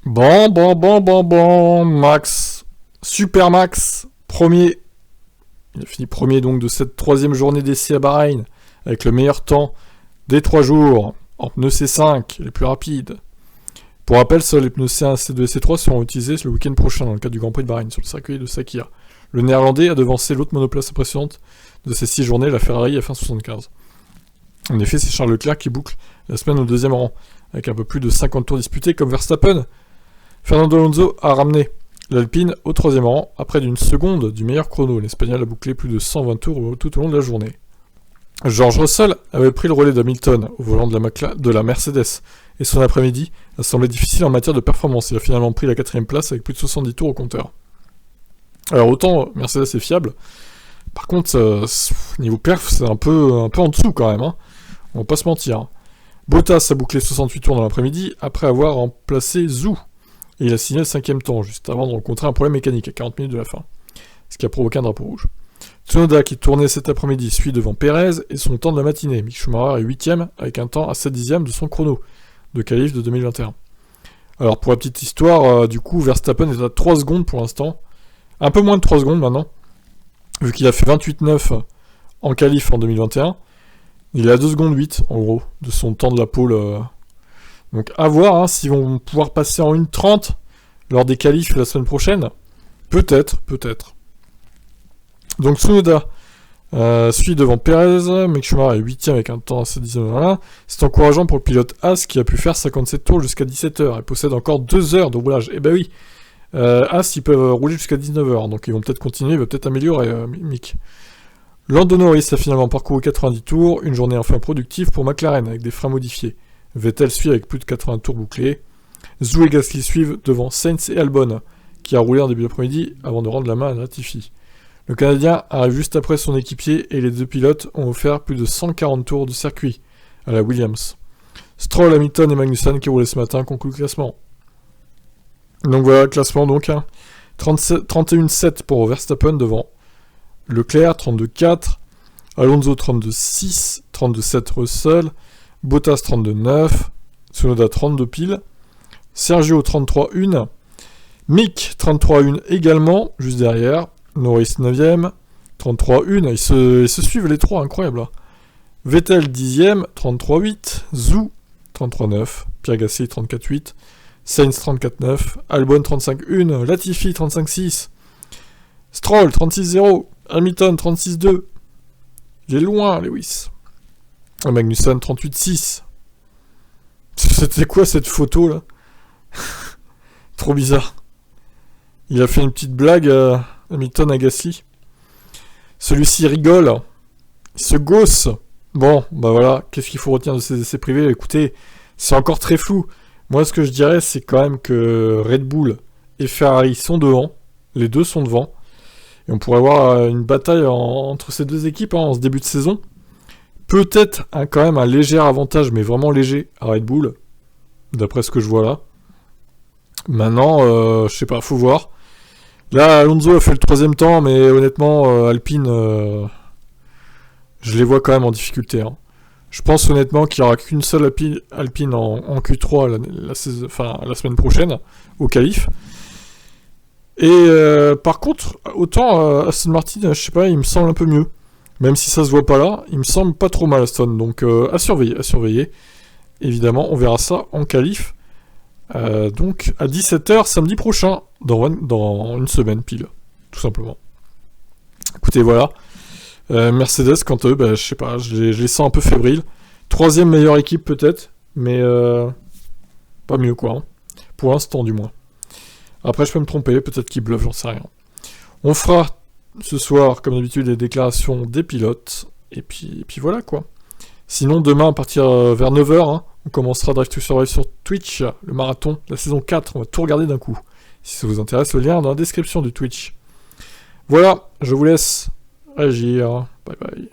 Bon, Max, Super Max, premier. Il a fini premier donc de cette troisième journée d'essai à Bahreïn, avec le meilleur temps des 3 jours, en pneus C5, les plus rapides. Pour rappel, seuls les pneus C1, C2 et C3 seront utilisés le week-end prochain dans le cadre du Grand Prix de Bahreïn, sur le circuit de Sakhir. Le néerlandais a devancé l'autre monoplace précédente de ces 6 journées, la Ferrari F1 75. En effet, c'est Charles Leclerc qui boucle la semaine au deuxième rang, avec un peu plus de 50 tours disputés comme Verstappen. Fernando Alonso a ramené l'Alpine au troisième rang, à près d'une seconde du meilleur chrono. L'Espagnol a bouclé plus de 120 tours tout au long de la journée. George Russell avait pris le relais d'Hamilton au volant de la Mercedes, et son après-midi a semblé difficile en matière de performance. Il a finalement pris la 4ème place avec plus de 70 tours au compteur. Alors autant Mercedes est fiable, par contre niveau perf c'est un peu en dessous quand même, hein. On va pas se mentir. Bottas a bouclé 68 tours dans l'après-midi après avoir remplacé Zhou. Et il a signé le 5ème temps, juste avant de rencontrer un problème mécanique à 40 minutes de la fin, ce qui a provoqué un drapeau rouge. Tsunoda, qui tournait cet après-midi, suit devant Pérez et son temps de la matinée. Mick Schumacher est 8ème avec un temps à 7 dixièmes de son chrono de qualif de 2021. Alors pour la petite histoire, du coup, Verstappen est à 3 secondes pour l'instant, un peu moins de 3 secondes maintenant, vu qu'il a fait 28,9 en qualif en 2021. Il est à 2 secondes 8 en gros de son temps de la pole. Donc à voir hein, s'ils vont pouvoir passer en 1,30 lors des qualifs la semaine prochaine. Peut-être. Donc Tsunoda suit devant Pérez, Mick Schumacher est 8ème avec un temps à 7 dixièmes. Voilà. C'est encourageant pour le pilote Haas qui a pu faire 57 tours jusqu'à 17h et possède encore 2 heures de roulage. Et ben oui, Haas ils peuvent rouler jusqu'à 19h, donc ils vont peut-être continuer, il va peut-être améliorer Mick. Lando Norris a finalement parcouru 90 tours, une journée enfin productive pour McLaren avec des freins modifiés. Vettel suit avec plus de 80 tours bouclés. Zhou et Gasly suivent devant Sainz et Albon, qui a roulé en début d'après-midi avant de rendre la main à Latifi. Le Canadien arrive juste après son équipier et les deux pilotes ont offert plus de 140 tours de circuit à la Williams. Stroll, Hamilton et Magnussen qui roulaient ce matin concluent le classement. Donc voilà le classement donc. 31-7 pour Verstappen devant Leclerc, 32-4, Alonso 32-6, 32-7 Russell, Bottas 32-9, Tsunoda 32 pile, Sergio 33-1, Mick 33-1 également, juste derrière, Norris 9ème, 33-1, ils se suivent les trois, incroyable. Hein. Vettel 10ème, 33-8, Zhou 33-9, Pierre Gasly 34-8, Sainz 34-9, Albon 35-1, Latifi 35-6, Stroll 36-0, Hamilton 36-2, il est loin Lewis. Magnussen 38-6. C'était quoi cette photo là? Trop bizarre. Il a fait une petite blague à Hamilton à Gasly. Celui-ci rigole. Il se gausse. Bon, bah voilà, qu'est-ce qu'il faut retenir de ces essais privés? Écoutez, c'est encore très flou. Moi ce que je dirais c'est quand même que Red Bull et Ferrari sont devant. Les deux sont devant. Et on pourrait avoir une bataille entre ces deux équipes en ce début de saison. Peut-être quand même un léger avantage, mais vraiment léger, à Red Bull, d'après ce que je vois là. Maintenant, je sais pas, faut voir. Là, Alonso a fait le 3ème temps, mais honnêtement, Alpine, je les vois quand même en difficulté. Hein. Je pense honnêtement qu'il n'y aura qu'une seule Alpine en Q3 la semaine prochaine, au qualif. Et par contre, autant Aston Martin, je sais pas, il me semble un peu mieux. Même si ça se voit pas là, il me semble pas trop mal Aston. Donc à surveiller. Évidemment, on verra ça en qualif. Donc à 17h samedi prochain, dans une semaine pile, tout simplement. Écoutez, voilà. Mercedes, quant à eux, je sais pas, je les sens un peu fébriles. 3ème meilleure équipe peut-être, mais pas mieux quoi. Hein. Pour l'instant du moins. Après je peux me tromper, peut-être qu'ils bluffent, j'en sais rien. On fera ce soir, comme d'habitude, les déclarations des pilotes. Et puis voilà quoi. Sinon, demain, à partir vers 9h, hein, on commencera Drive to Survive sur Twitch, le marathon, la saison 4. On va tout regarder d'un coup. Si ça vous intéresse, le lien est dans la description du Twitch. Voilà, je vous laisse agir. Bye bye.